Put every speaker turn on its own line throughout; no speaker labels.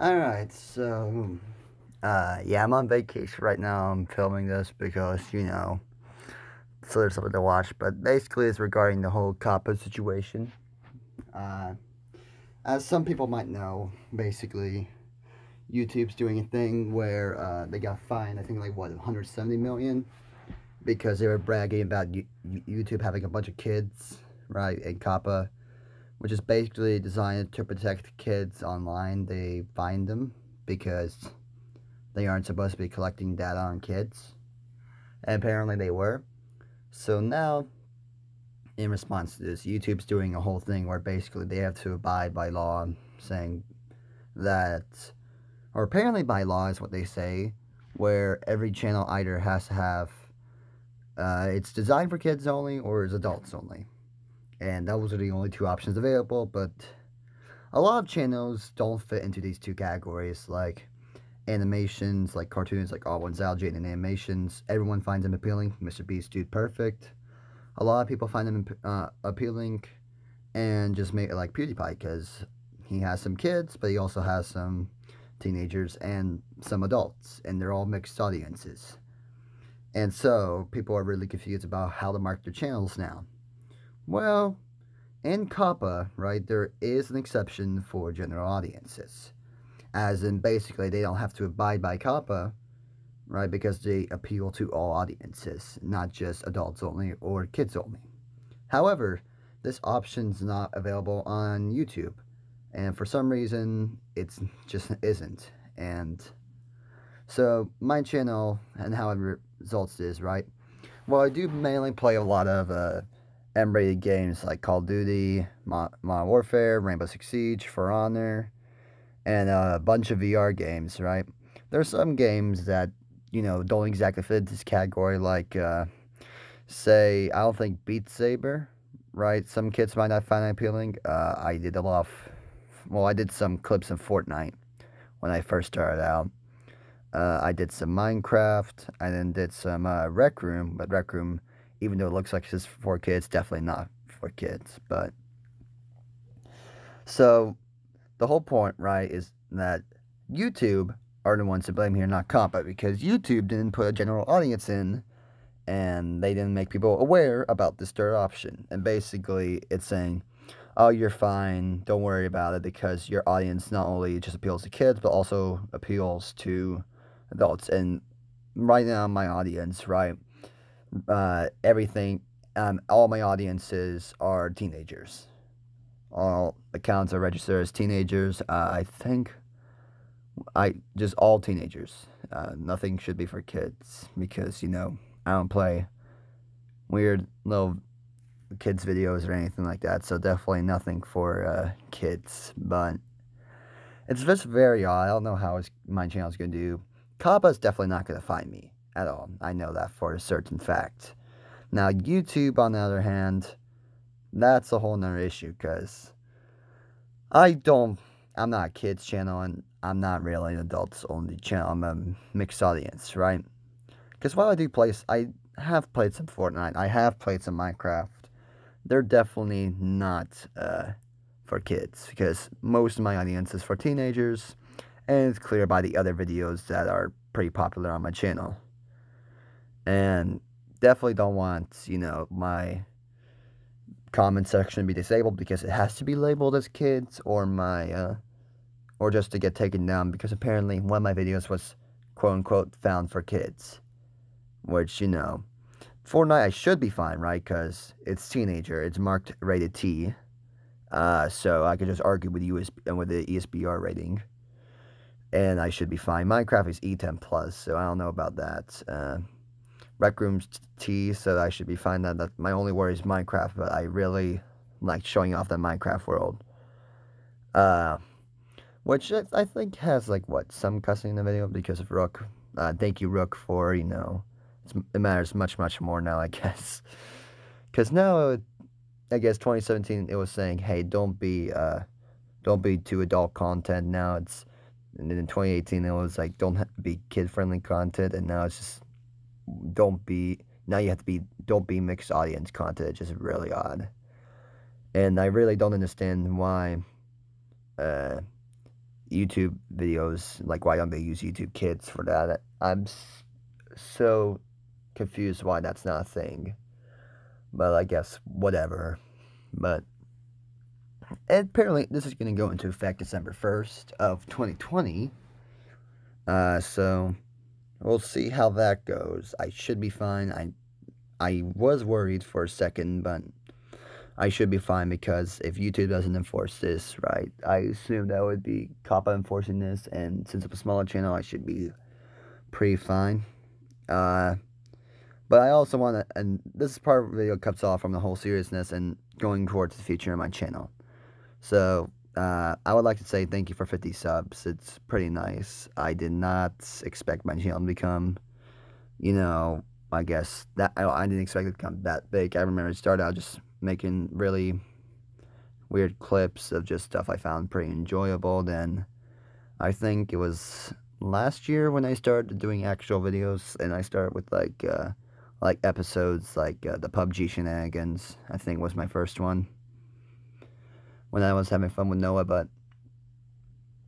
Alright, yeah, I'm on vacation right now. I'm filming this because, so there's something to watch. But basically, it's regarding the whole COPPA situation. Uh, as some people might know, basically, YouTube's doing a thing where they got fined, I think, like, what, 170 million? Because they were bragging about YouTube having a bunch of kids, right, and COPPA, which is basically designed to protect kids online. They find them because they aren't supposed to be collecting data on kids. And apparently they were. So now, in response to this, YouTube's doing a whole thing where basically they have to abide by law, saying that, or apparently by law is what they say, where every channel either has to have, it's designed for kids only or is adults only. And those are the only two options available, but a lot of channels don't fit into these two categories, like animations, like cartoons, like All One's Algae and animations. Everyone finds them appealing. Mr. Beast, Dude Perfect. A lot of people find them appealing and just make it like PewDiePie because he has some kids, but he also has some teenagers and some adults, and they're all mixed audiences. And so people are really confused about how to market their channels now. Well, in COPPA, right, there is an exception for general audiences. As in, basically, they don't have to abide by COPPA, right, because they appeal to all audiences, not just adults only or kids only. However, this option's not available on YouTube, and for some reason, it's just isn't. And so, my channel and how it results is, right, well, I do mainly play a lot of M-rated games like Call of Duty, Modern Warfare, Rainbow Six Siege, For Honor, and a bunch of VR games, right? There's some games that, don't exactly fit this category, like, say, I don't think Beat Saber, right? Some kids might not find that appealing. I did I did some clips of Fortnite when I first started out. I did some Minecraft, I then did some Rec Room, but Rec Room, even though it looks like it's just for kids, definitely not for kids, but... So, the whole point, right, is that YouTube are the ones to blame here, not COPPA, because YouTube didn't put a general audience in, and they didn't make people aware about this third option. And basically, it's saying, oh, you're fine, don't worry about it, because your audience not only just appeals to kids, but also appeals to adults. And right now, my audience, right, all my audiences are teenagers. All accounts are registered as teenagers. I think just all teenagers. Nothing should be for kids because, I don't play weird little kids videos or anything like that. So definitely nothing for kids. But it's just very odd. I don't know how my channel is going to do. COPPA's definitely not going to find me at all. I know that for a certain fact. Now, YouTube, on the other hand, that's a whole nother issue because I'm not a kids channel and I'm not really an adults only channel. I'm a mixed audience, right? Because while I have played some Fortnite, I have played some Minecraft. They're definitely not for kids because most of my audience is for teenagers, and it's clear by the other videos that are pretty popular on my channel. And definitely don't want, my comment section to be disabled because it has to be labeled as kids, or or just to get taken down because apparently one of my videos was quote-unquote found for kids, which, Fortnite I should be fine, right, because it's teenager, it's marked rated T, so I could just argue with the ESBR rating, and I should be fine. Minecraft is E10+, so I don't know about that. Rec Room's T, so I should be fine. That my only worry is Minecraft, but I really like showing off the Minecraft world. Which I think has, like, some cussing in the video because of Rook. Thank you, Rook, for, it matters much, much more now, I guess. Because now, I guess 2017, it was saying, hey, don't be too adult content. Now and then in 2018, it was like, don't be kid-friendly content, and now it's just, don't be mixed audience content. It's just really odd. And I really don't understand why, YouTube videos, like why don't they use YouTube Kids for that? I'm so confused why that's not a thing. But I guess whatever. But apparently this is going to go into effect December 1st of 2020. So we'll see how that goes. I should be fine. I was worried for a second, but I should be fine, because if YouTube doesn't enforce this, right, I assume that would be COPPA enforcing this, and since it's a smaller channel, I should be pretty fine. But I also want to, and this part of the video cuts off from the whole seriousness and going towards the future of my channel. So, I would like to say thank you for 50 subs. It's pretty nice. I did not expect my channel to become, you know, I guess, that I didn't expect it to become that big. I remember it started out just making really weird clips of just stuff I found pretty enjoyable. Then, I think it was last year when I started doing actual videos, and I started with, like episodes like the PUBG shenanigans, I think was my first one, when I was having fun with Noah. But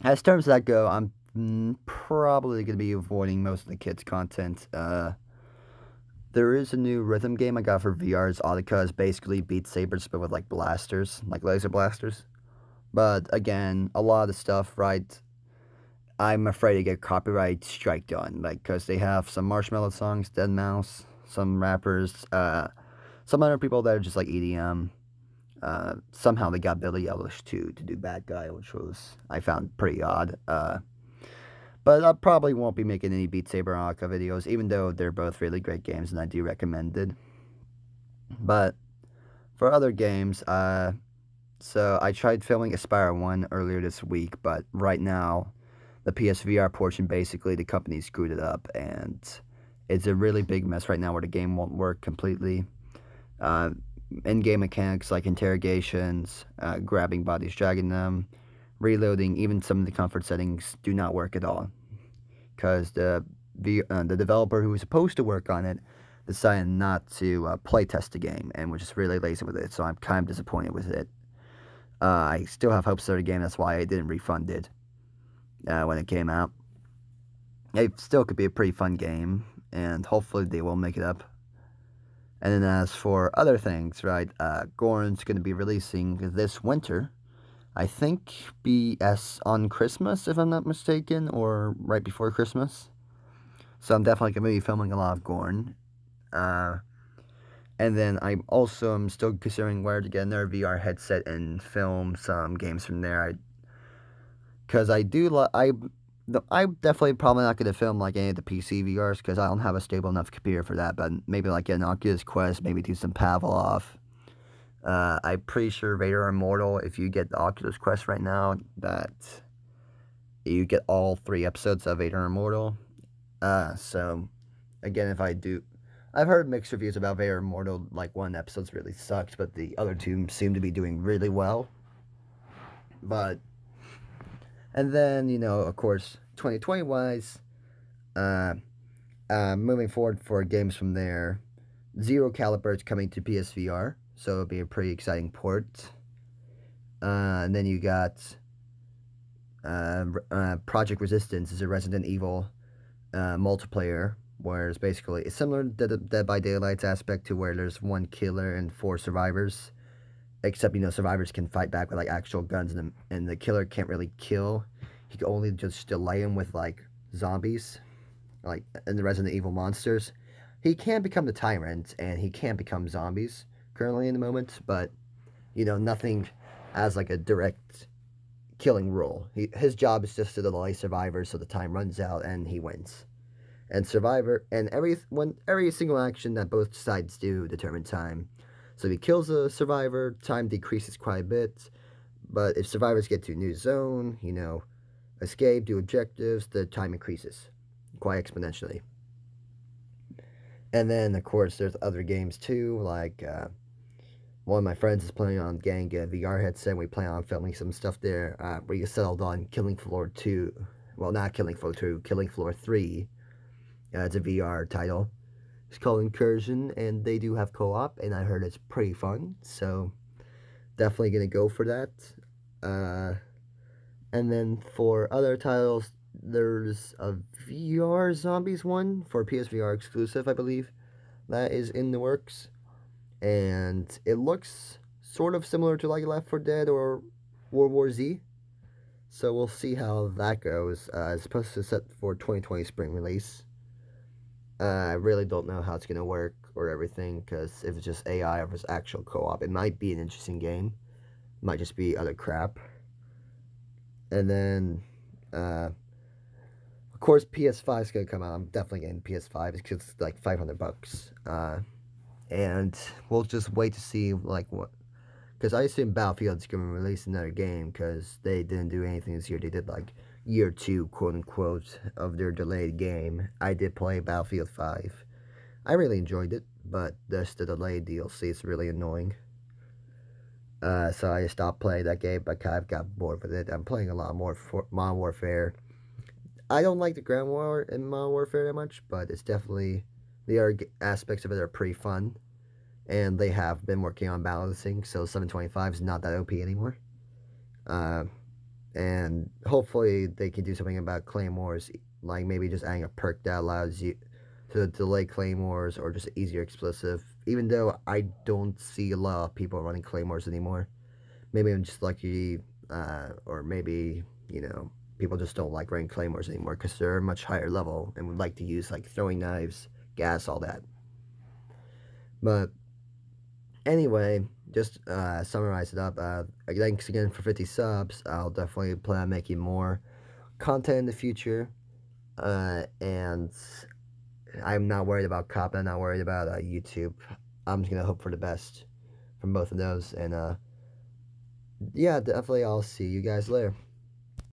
as terms of that go, I'm probably going to be avoiding most of the kids' content. There is a new rhythm game I got for VR. It's Audica. It's basically Beat Sabers, but with like blasters, like laser blasters. But again, a lot of the stuff, right, I'm afraid to get copyright striked on, like, because they have some Marshmello songs, deadmau5, some rappers, some other people that are just like EDM. Somehow they got Billie Eilish too to do Bad Guy, which was, I found pretty odd. But I probably won't be making any Beat Saber and Audica videos, even though they're both really great games and I do recommend it. But for other games, so I tried filming Aspire 1 earlier this week, but right now, the PSVR portion, basically the company screwed it up, and it's a really big mess right now where the game won't work completely. In-game mechanics like interrogations, grabbing bodies, dragging them, reloading, even some of the comfort settings do not work at all, because the developer who was supposed to work on it decided not to playtest the game, and was just really lazy with it, so I'm kind of disappointed with it. I still have hopes for the game, that's why I didn't refund it when it came out. It still could be a pretty fun game, and hopefully they will make it up. And then as for other things, right, Gorn's going to be releasing this winter, I think on Christmas, if I'm not mistaken, or right before Christmas. So I'm definitely going to be filming a lot of Gorn. And then I'm still considering where to get another VR headset and film some games from there. Because I'm definitely probably not going to film like any of the PC VRs, because I don't have a stable enough computer for that, but maybe like get an Oculus Quest, maybe do some Pavlov. I'm pretty sure Vader Immortal, if you get the Oculus Quest right now, that you get all 3 episodes of Vader Immortal. So, again, I've heard mixed reviews about Vader Immortal, like one episode's really sucked, but the other 2 seem to be doing really well. And then, you know, of course, 2020-wise, moving forward for games from there, Zero Caliber is coming to PSVR, so it'll be a pretty exciting port. And then you got Project Resistance is a Resident Evil multiplayer, where it's basically similar to the Dead by Daylight's aspect, to where there's 1 killer and 4 survivors. Except, you know, survivors can fight back with, like, actual guns, and the killer can't really kill. He can only just delay him with, like, zombies, like, and the Resident Evil monsters. He can become the tyrant, and he can become zombies, currently in the moment, but, you know, nothing as, like, a direct killing role. His job is just to delay survivors so the time runs out, and he wins. And every single action that both sides do determine time. So if he kills a survivor, time decreases quite a bit. But if survivors get to a new zone, you know, escape, do objectives, the time increases quite exponentially. And then, of course, there's other games too, like one of my friends is planning on getting a VR headset. We plan on filming some stuff there. We settled on Killing Floor 2. Well, not Killing Floor 2, Killing Floor 3. It's a VR title. It's called Incursion, and they do have co-op, and I heard it's pretty fun, so definitely gonna go for that. And then for other titles, there's a VR Zombies one for PSVR exclusive, I believe, that is in the works. And it looks sort of similar to like Left 4 Dead or World War Z. So we'll see how that goes. It's supposed to set for 2020 spring release. I really don't know how it's going to work or everything, because if it's just AI or if it's actual co-op, it might be an interesting game. It might just be other crap. And then, of course, PS5 is going to come out. I'm definitely getting PS5 because it's like $500. And we'll just wait to see, like, what. Because I assume Battlefield's going to release another game, because they didn't do anything this year. They did, like, year 2, quote-unquote, of their delayed game. I did play Battlefield 5. I really enjoyed it, but just the delayed DLC is really annoying. So I just stopped playing that game, but kind of got bored with it. I'm playing a lot more for Modern Warfare. I don't like the ground war in Modern Warfare that much, but it's definitely, the other aspects of it are pretty fun. And they have been working on balancing, so 725 is not that OP anymore. And hopefully they can do something about claymores, like maybe just adding a perk that allows you to delay claymores, or just easier explosive. Even though I don't see a lot of people running claymores anymore. Maybe I'm just lucky, or maybe, you know, people just don't like running claymores anymore because they're a much higher level and would like to use like throwing knives, gas, all that. But anyway, just summarize it up. Thanks again for 50 subs. I'll definitely plan on making more content in the future. And I'm not worried about COPPA. I'm not worried about YouTube. I'm just going to hope for the best from both of those. And yeah, definitely I'll see you guys later.